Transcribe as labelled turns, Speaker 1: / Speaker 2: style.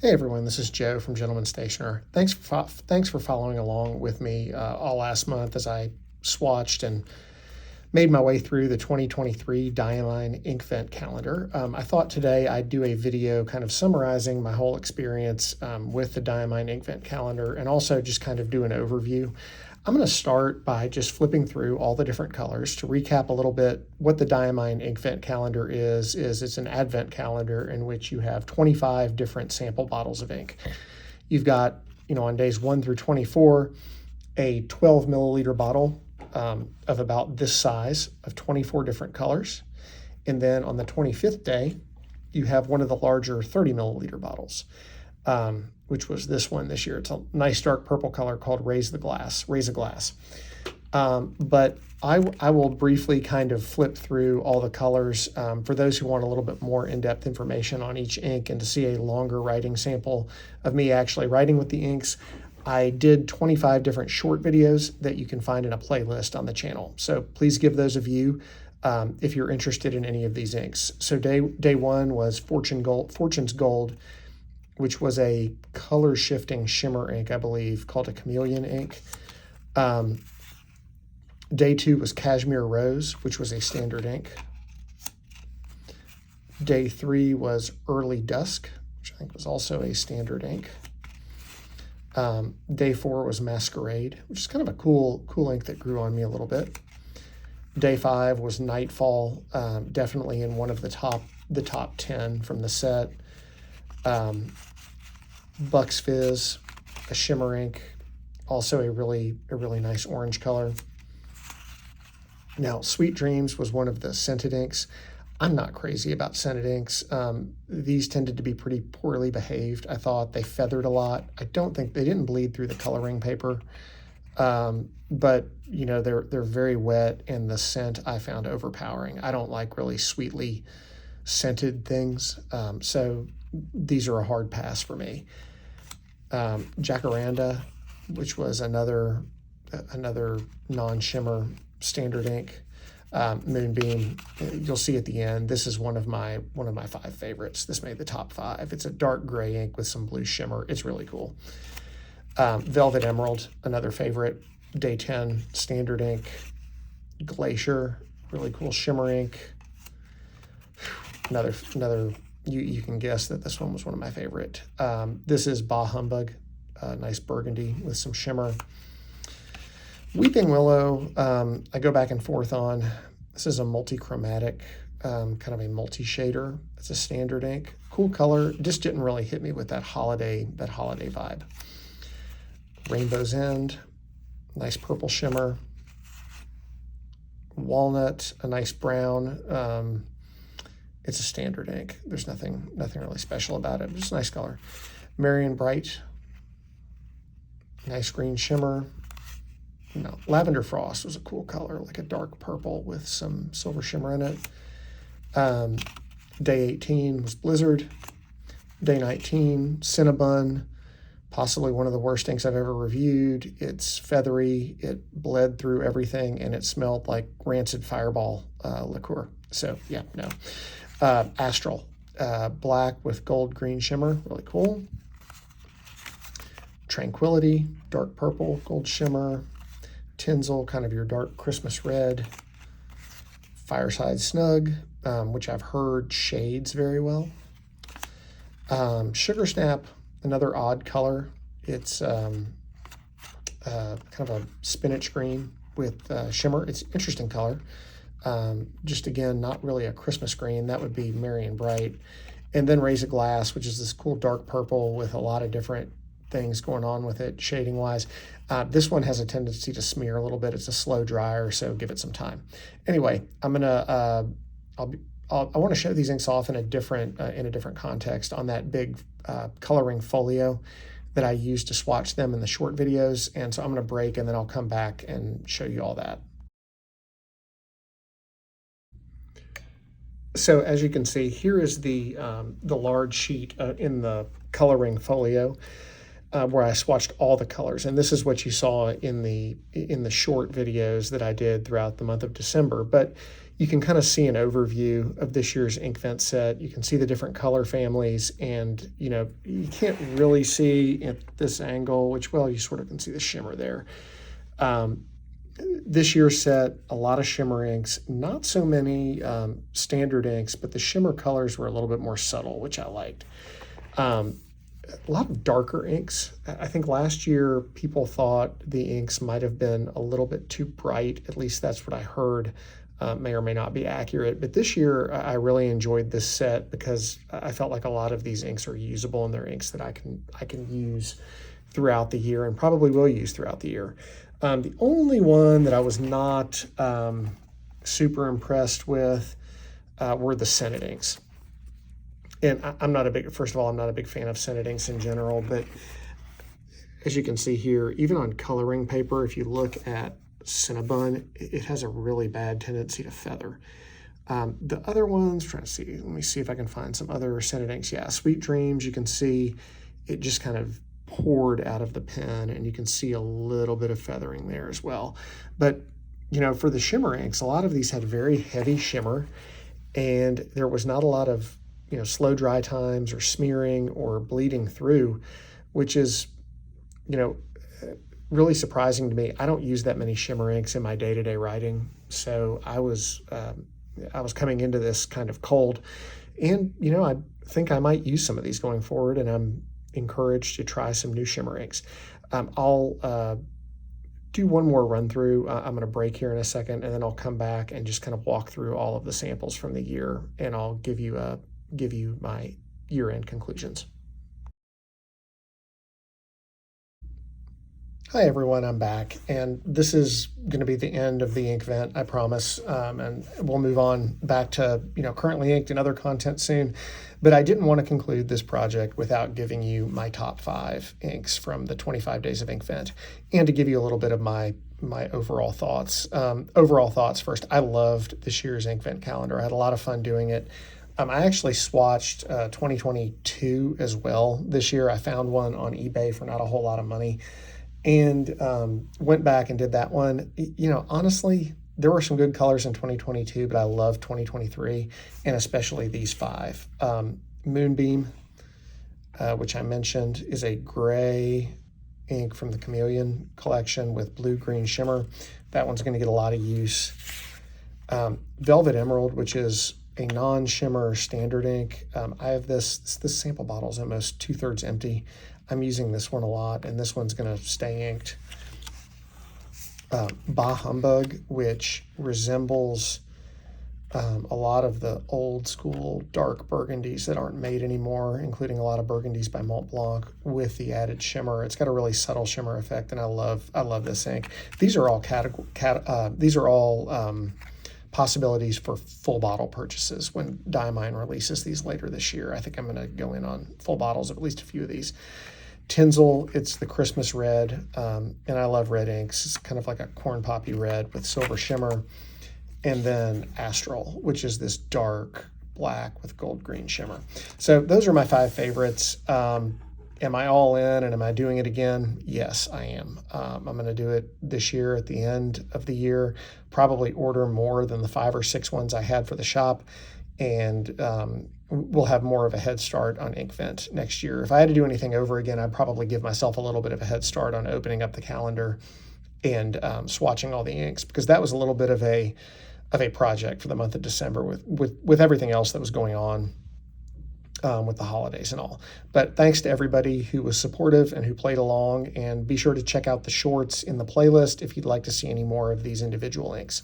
Speaker 1: Hey everyone, this is Joe from Gentleman Stationer. Thanks for following along with me all last month as I swatched and made my way through the 2023 Diamine Inkvent Calendar. I thought today I'd do a video kind of summarizing my whole experience with the Diamine Inkvent Calendar and also just kind of do an overview. I'm going to start by just flipping through all the different colors to recap a little bit what the Diamine Inkvent Calendar is it's an advent calendar in which you have 25 different sample bottles of ink. You've got, on days 1 through 24, a 12 milliliter bottle of about this size of 24 different colors. And then on the 25th day, you have one of the larger 30 milliliter bottles. Which was this one this year. It's a nice dark purple color called Raise a Glass. But I will briefly kind of flip through all the colors for those who want a little bit more in-depth information on each ink and to see a longer writing sample of me actually writing with the inks. I did 25 different short videos that you can find in a playlist on the channel. So please give those a view if you're interested in any of these inks. So day one was Fortune's Gold, which was a color shifting shimmer ink, I believe, called a chameleon ink. Day 2 was Cashmere Rose, which was a standard ink. Day 3 was Early Dusk, which I think was also a standard ink. Day 4 was Masquerade, which is kind of a cool ink that grew on me a little bit. Day 5 was Nightfall, definitely in one of the top 10 from the set. Bucks Fizz, a shimmer ink, also a really nice orange color. Now, Sweet Dreams was one of the scented inks. I'm not crazy about scented inks. These tended to be pretty poorly behaved. I thought they feathered a lot. I don't think they didn't bleed through the coloring paper, but they're very wet, and the scent I found overpowering. I don't like really sweetly scented things, so these are a hard pass for me. Jacaranda, which was another non-shimmer standard ink. Moonbeam, you'll see at the end, this is one of my 5 favorites. This made the top 5. It's a dark gray ink with some blue shimmer. It's really cool. Velvet Emerald, another favorite. Day 10 standard ink. Glacier, really cool shimmer ink. Another you can guess that this one was one of my favorite. This is Bah Humbug, nice burgundy with some shimmer. Weeping Willow, I go back and forth on. This is a multi-chromatic, kind of a multi-shader. It's a standard ink. Cool color, just didn't really hit me with that holiday vibe. Rainbow's End, nice purple shimmer. Walnut, a nice brown. It's a standard ink. There's nothing really special about it. Just a nice color. Marion Bright, nice green shimmer. Lavender Frost was a cool color, like a dark purple with some silver shimmer in it. Day 18 was Blizzard. Day 19, Cinnabon, possibly one of the worst inks I've ever reviewed. It's feathery, it bled through everything, and it smelled like rancid Fireball liqueur. So yeah, no. Astral, black with gold green shimmer, really cool. Tranquility, dark purple, gold shimmer. Tinsel, kind of your dark Christmas red. Fireside Snug, which I've heard shades very well. Sugar Snap, another odd color. It's kind of a spinach green with shimmer. It's an interesting color. Just again, not really a Christmas green. That would be Marion Bright. And then Raise a Glass, which is this cool dark purple with a lot of different things going on with it shading wise. This one has a tendency to smear a little bit. It's a slow dryer, so give it some time. Anyway, I want to show these inks off in a different context on that big coloring folio that I use to swatch them in the short videos. And so I'm going to break and then I'll come back and show you all that. So as you can see, here is the large sheet in the coloring folio where I swatched all the colors, and this is what you saw in the short videos that I did throughout the month of December. But you can kind of see an overview of this year's Inkvent set. You can see the different color families, and you can't really see at this angle, which, well, you sort of can see the shimmer there. This year's set, a lot of shimmer inks, not so many standard inks, but the shimmer colors were a little bit more subtle, which I liked. A lot of darker inks. I think last year people thought the inks might have been a little bit too bright. At least that's what I heard. May or may not be accurate. But this year I really enjoyed this set because I felt like a lot of these inks are usable, and they're inks that I can use throughout the year and probably will use throughout the year. The only one that I was not super impressed with were the scented inks. And I'm not a big fan of scented inks in general, but as you can see here, even on coloring paper, if you look at Cinnabon, it has a really bad tendency to feather. The other ones, let me see if I can find some other scented inks. Yeah, Sweet Dreams, you can see it just kind of poured out of the pen, and you can see a little bit of feathering there as well. But for the shimmer inks, a lot of these had very heavy shimmer, and there was not a lot of slow dry times or smearing or bleeding through, which is really surprising to me. I don't use that many shimmer inks in my day-to-day writing, so I was coming into this kind of cold, and I think I might use some of these going forward, and I'm encouraged to try some new shimmer inks. I'll do one more run through. I'm going to break here in a second, and then I'll come back and just kind of walk through all of the samples from the year, and I'll give you my year-end conclusions. Hi everyone, I'm back, and this is going to be the end of the Inkvent, I promise, and we'll move on back to currently inked and other content soon. But I didn't want to conclude this project without giving you my top 5 inks from the 25 days of Inkvent, and to give you a little bit of my overall thoughts. Overall thoughts first. I loved this year's Inkvent calendar. I had a lot of fun doing it. I actually swatched 2022 as well this year. I found one on eBay for not a whole lot of money, and went back and did that one. Honestly, there were some good colors in 2022, but I love 2023, and especially these 5. Moonbeam, which I mentioned, is a gray ink from the Chameleon collection with blue-green shimmer. That one's going to get a lot of use. Velvet Emerald, which is a non-shimmer standard ink. I have this sample bottle is almost 2/3 empty. I'm using this one a lot, and this one's going to stay inked. Bah Humbug, which resembles a lot of the old school dark burgundies that aren't made anymore, including a lot of burgundies by Mont Blanc with the added shimmer. It's got a really subtle shimmer effect, and I love this ink. These are all possibilities for full bottle purchases when Diamine releases these later this year. I think I'm going to go in on full bottles of at least a few of these. Tinsel, it's the Christmas red, and I love red inks. It's kind of like a corn poppy red with silver shimmer. And then Astral, which is this dark black with gold green shimmer. So those are my 5 favorites. Am I all in, and am I doing it again? Yes, I am. I'm going to do it this year at the end of the year, probably order more than the 5 or 6 ones I had for the shop, and we'll have more of a head start on Inkvent next year. If I had to do anything over again, I'd probably give myself a little bit of a head start on opening up the calendar and swatching all the inks, because that was a little bit of a project for the month of December with everything else that was going on with the holidays and all. But thanks to everybody who was supportive and who played along, and be sure to check out the shorts in the playlist if you'd like to see any more of these individual inks.